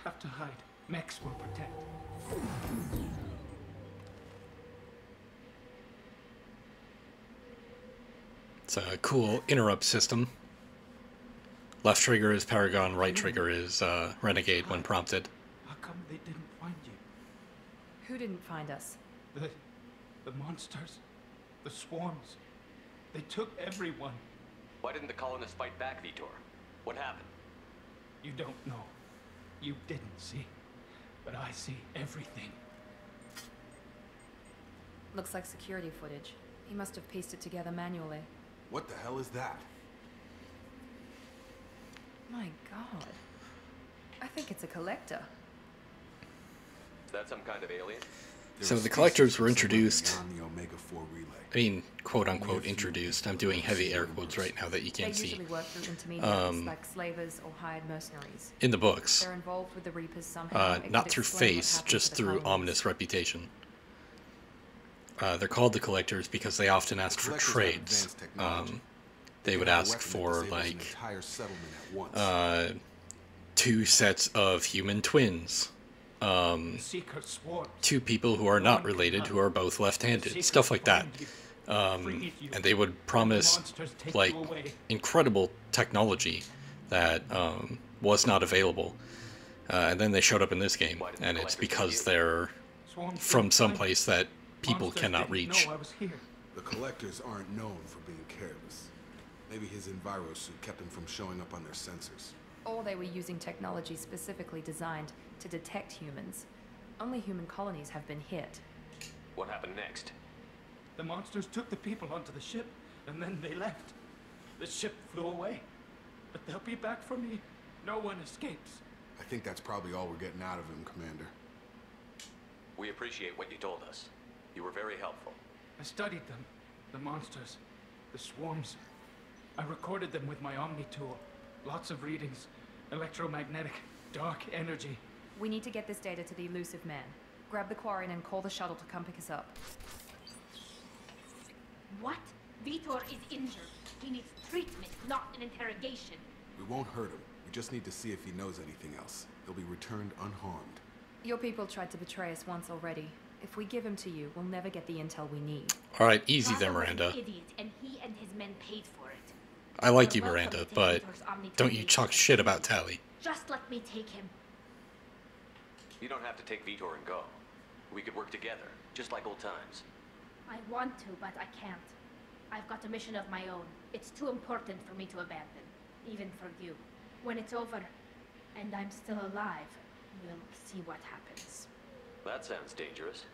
Have to hide. Mechs will protect. It's a cool interrupt system. Left trigger is Paragon, right trigger is Renegade when prompted. How come they didn't find you? Who didn't find us? The monsters. The swarms. They took everyone. Why didn't the colonists fight back, Vitor? What happened? You don't know. You didn't see. But I see everything. Looks like security footage. He must have pieced it together manually. What the hell is that? My god. I think it's a collector. Is that some kind of alien? So the collectors were introduced, On the Omega-4 relay. I mean, quote-unquote introduced. I'm doing heavy air quotes right now that you can't They see. usually work through intermediaries like slavers or hired mercenaries. In the books. They're involved with the Reapers somehow. It Not could through explain what face, happened just to the through colonies. ominous reputation. They're called the collectors because they often ask for trades. They would ask for, like, 2 sets of human twins. 2 people who are not related, who are both left-handed, stuff like that. And they would promise, like, incredible technology that was not available. And then they showed up in this game, and it's because they're from someplace that people cannot reach. The collectors aren't known for being careless. Maybe his enviro suit kept him from showing up on their sensors. Or they were using technology specifically designed to detect humans. Only human colonies have been hit. What happened next? The monsters took the people onto the ship, and then they left. The ship flew away. But they'll be back for me. No one escapes. I think that's probably all we're getting out of him, Commander. We appreciate what you told us. You were very helpful. I studied them. The monsters. The swarms. I recorded them with my Omni tool. Lots of readings. Electromagnetic. Dark energy. We need to get this data to the elusive man. Grab the Quarian and call the shuttle to come pick us up. What? Vitor is injured. He needs treatment, not an interrogation. We won't hurt him. We just need to see if he knows anything else. He'll be returned unharmed. Your people tried to betray us once already. If we give him to you, we'll never get the intel we need. Alright, easy there, Raza was Miranda. an idiot, and he and his men paid for it. I like you, You're welcome Miranda, to take but Vitor's Omni don't you tool. talk shit about Tally. Just let me take him. You don't have to take Vitor and go. We could work together, just like old times. I want to, but I can't. I've got a mission of my own. It's too important for me to abandon, even for you. When it's over, and I'm still alive, we'll see what happens. That sounds dangerous.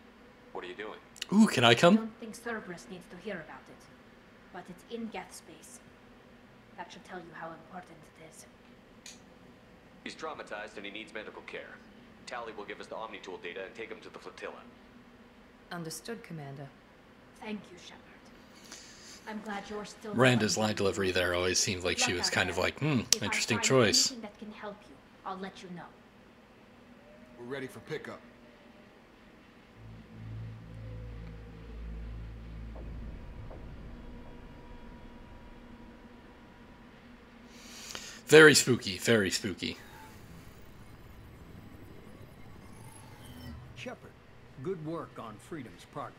What are you doing? Ooh, can I I come? don't think Cerberus needs to hear about it, but it's in Geth space. That should tell you how important it is. He's traumatized and he needs medical care. Tally will give us the Omni tool data and take him to the flotilla. Understood, Commander. Thank you, Shepard. I'm glad you're still Miranda's alive. line delivery there always seemed like she was kind of like, If I interesting find choice. anything that can help you, I'll let you know. We're ready for pickup. Very spooky, very spooky. Shepard, good work on Freedom's progress.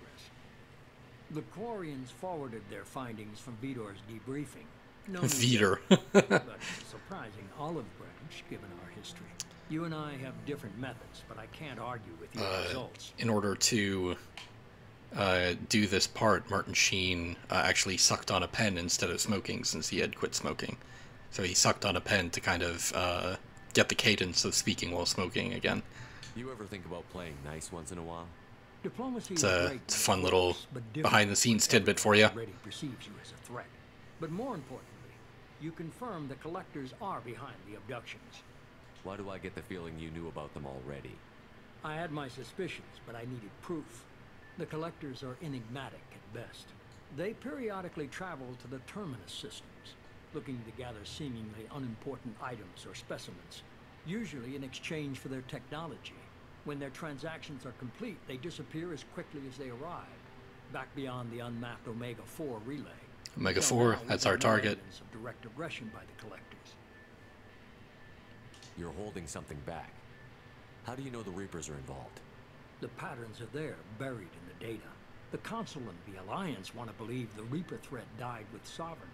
The Quarians forwarded their findings from Vitor's debriefing. No new Vitor. but a surprising olive branch, given our history. You and I have different methods, but I can't argue with your results. In order to do this part, Martin Sheen actually sucked on a pen instead of smoking since he had quit smoking. So he sucked on a pen to kind of get the cadence of speaking while smoking again. You ever think about playing nice once in a while? Diplomacy It's is a great, fun of little course, but different behind-the-scenes when tidbit for you. everyone already perceives you as a threat. But more importantly, you confirm the collectors are behind the abductions. Why do I get the feeling you knew about them already? I had my suspicions, but I needed proof. The collectors are enigmatic at best. They periodically travel to the terminus systems, looking to gather seemingly unimportant items or specimens, usually in exchange for their technology. When their transactions are complete, they disappear as quickly as they arrive, back beyond the unmapped Omega-4 relay. Omega-4, that's our target. Evidence of direct aggression by the collectors. You're holding something back. How do you know the Reapers are involved? The patterns are there, buried in the data. The Council and the Alliance want to believe the Reaper threat died with Sovereign.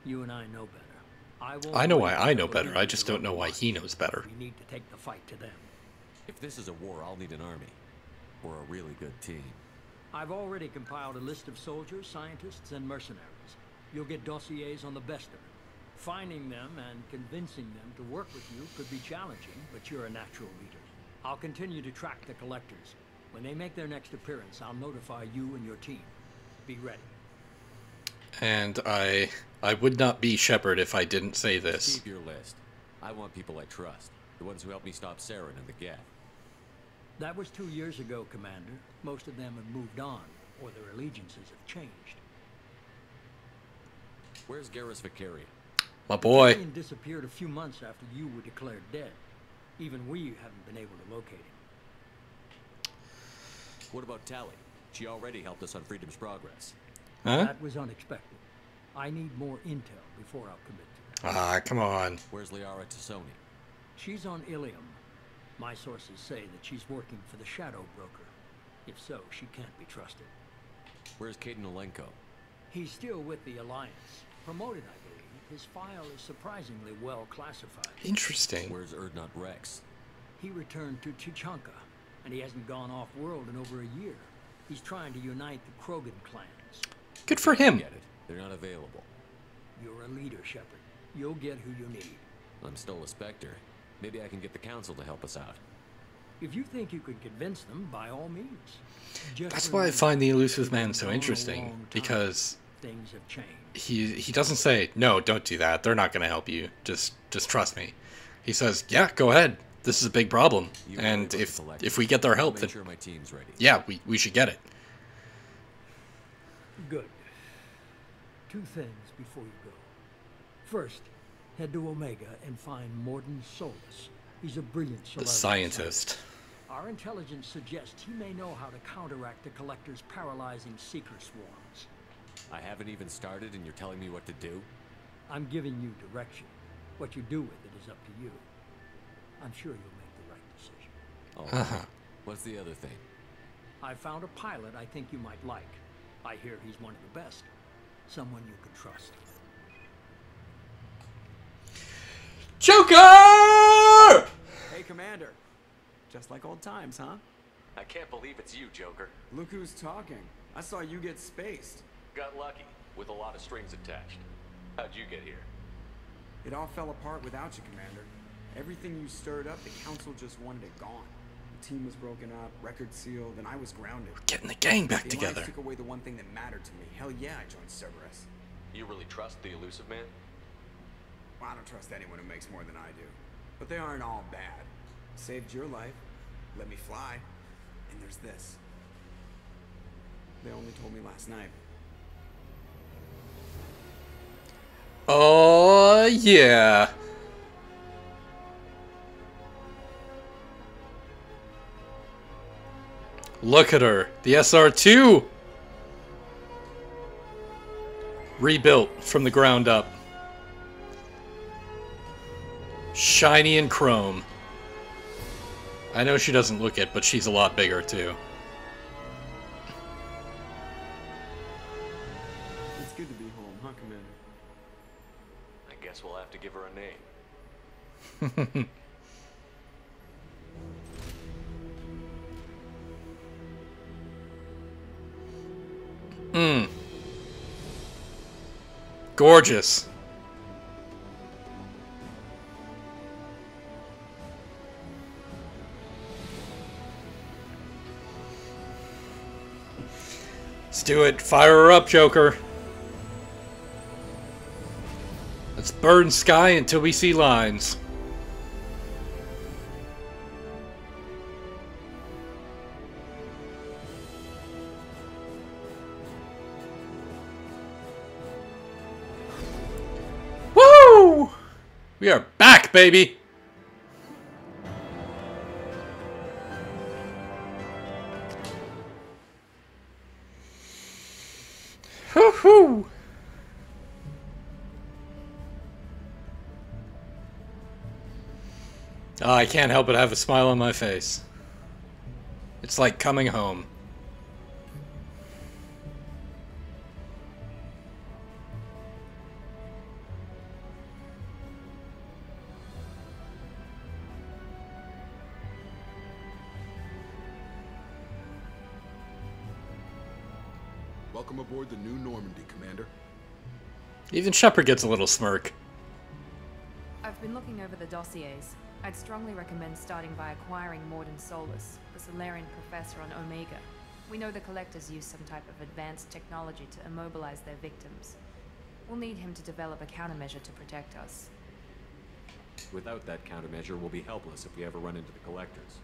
You and I know better. I know why I know better. I just don't know why he knows better. We need to take the fight to them. If this is a war, I'll need an army. Or a really good team. I've already compiled a list of soldiers, scientists, and mercenaries. You'll get dossiers on the best of them. Finding them and convincing them to work with you could be challenging, but you're a natural leader. I'll continue to track the collectors. When they make their next appearance, I'll notify you and your team. Be ready. And I would not be Shepard if I didn't say this. Keep your list. I want people I trust. The ones who helped me stop Saren and the Gap. That was 2 years ago, Commander. Most of them have moved on, or their allegiances have changed. Where's Garrus Vicarian? My boy. He disappeared a few months after you were declared dead. Even we haven't been able to locate him. What about Tally? She already helped us on Freedom's Progress. Huh? That was unexpected. I need more intel before I'll commit to that. Ah, come on. Where's Liara Tassoni? She's on Ilium. My sources say that she's working for the Shadow Broker. If so, she can't be trusted. Where's Caden Olenko? He's still with the Alliance. Promoted, I believe. His file is surprisingly well classified. Interesting. Where's Erdnot Rex? He returned to Chichanka, and he hasn't gone off-world in over a year. He's trying to unite the Krogan clans. Good for him. Get it. They're not available. You're a leader, Shepard. You'll get who you need. I'm still a Spectre. Maybe I can get the Council to help us out. If you think you could convince them, by all means. That's why I find the Elusive Man so interesting, because things have changed. He doesn't say, no, don't do that. They're not going to help you. Just trust me. He says, yeah, go ahead. This is a big problem. And if we get their help, then sure my team's ready. Yeah, we should get it. Good. 2 things before you go. First, head to Omega and find Morden Solus. He's a brilliant The scientist. Our intelligence suggests he may know how to counteract the Collector's paralyzing seeker swarms. I haven't even started and you're telling me what to do? I'm giving you direction. What you do with it is up to you. I'm sure you'll make the right decision. Oh, what's the other thing? I found a pilot I think you might like. I hear he's one of the best. Someone you can trust. Joker! Hey, Commander. Just like old times, huh? I can't believe it's you, Joker. Look who's talking. I saw you get spaced. Got lucky, with a lot of strings attached. How'd you get here? It all fell apart without you, Commander. Everything you stirred up, the Council just wanted it gone. The team was broken up, record sealed, and I was grounded. Getting the gang back the together. Alliance took away the one thing that mattered to me. Hell yeah, I joined Cerberus. You really trust the Elusive Man? Well, I don't trust anyone who makes more than I do. But they aren't all bad. Saved your life, let me fly, and there's this. They only told me last night. Oh, yeah. Look at her. The SR2! Rebuilt from the ground up. Shiny and chrome. I know she doesn't look it, but she's a lot bigger, too. It's good to be home, huh, Commander? I guess we'll have to give her a name. Gorgeous. Let's do it. Fire her up, Joker. Let's burn sky until we see lines. Woo! We are back, baby! Woo-hoo! Oh, I can't help but have a smile on my face. It's like coming home. Welcome aboard the New Normandy, Commander. Even Shepard gets a little smirk. I've been looking over the dossiers. I'd strongly recommend starting by acquiring Morden Solus, the Salarian professor on Omega. We know the Collectors use some type of advanced technology to immobilize their victims. We'll need him to develop a countermeasure to protect us. Without that countermeasure, we'll be helpless if we ever run into the Collectors.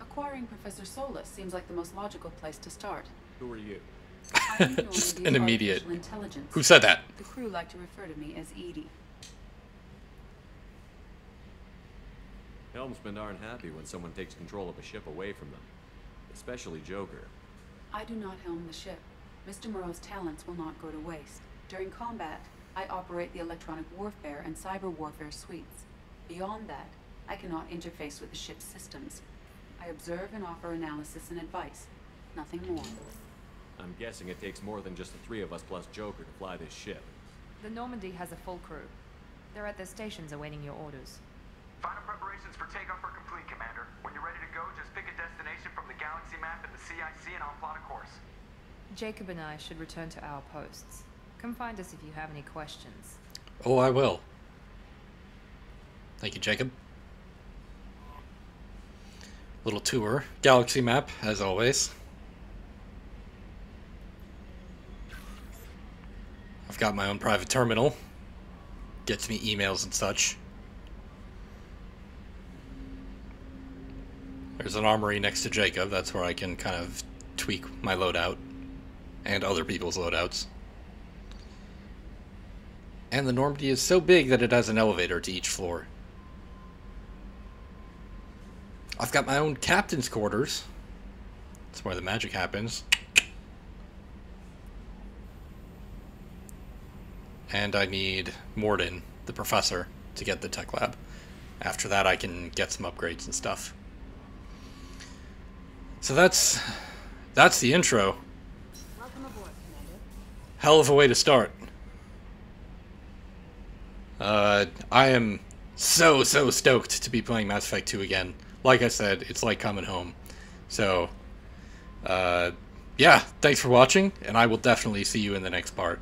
Acquiring Professor Solus seems like the most logical place to start. Who are you? I'm Just an immediate. artificial intelligence. Who said that? The crew like to refer to me as Edie. Helmsmen aren't happy when someone takes control of a ship away from them. Especially Joker. I do not helm the ship. Mr. Moreau's talents will not go to waste. During combat, I operate the electronic warfare and cyber warfare suites. Beyond that, I cannot interface with the ship's systems. I observe and offer analysis and advice. Nothing more. I'm guessing it takes more than just the three of us plus Joker to fly this ship. The Normandy has a full crew. They're at their stations awaiting your orders. Final preparations for takeoff are complete, Commander. When you're ready to go, just pick a destination from the galaxy map and the CIC and I'll plot a course. Jacob and I should return to our posts. Come find us if you have any questions. Oh, I will. Thank you, Jacob. Little tour. Galaxy map, as always. I've got my own private terminal. Gets me emails and such. There's an armory next to Jacob. That's where I can kind of tweak my loadout. And other people's loadouts. And the Normandy is so big that it has an elevator to each floor. I've got my own captain's quarters. That's where the magic happens. And I need Morden, the professor, to get the tech lab. After that I can get some upgrades and stuff. So that's the intro. Welcome aboard, Commander. Hell of a way to start. I am so stoked to be playing Mass Effect 2 again. Like I said, it's like coming home. So, yeah, thanks for watching, and I will definitely see you in the next part.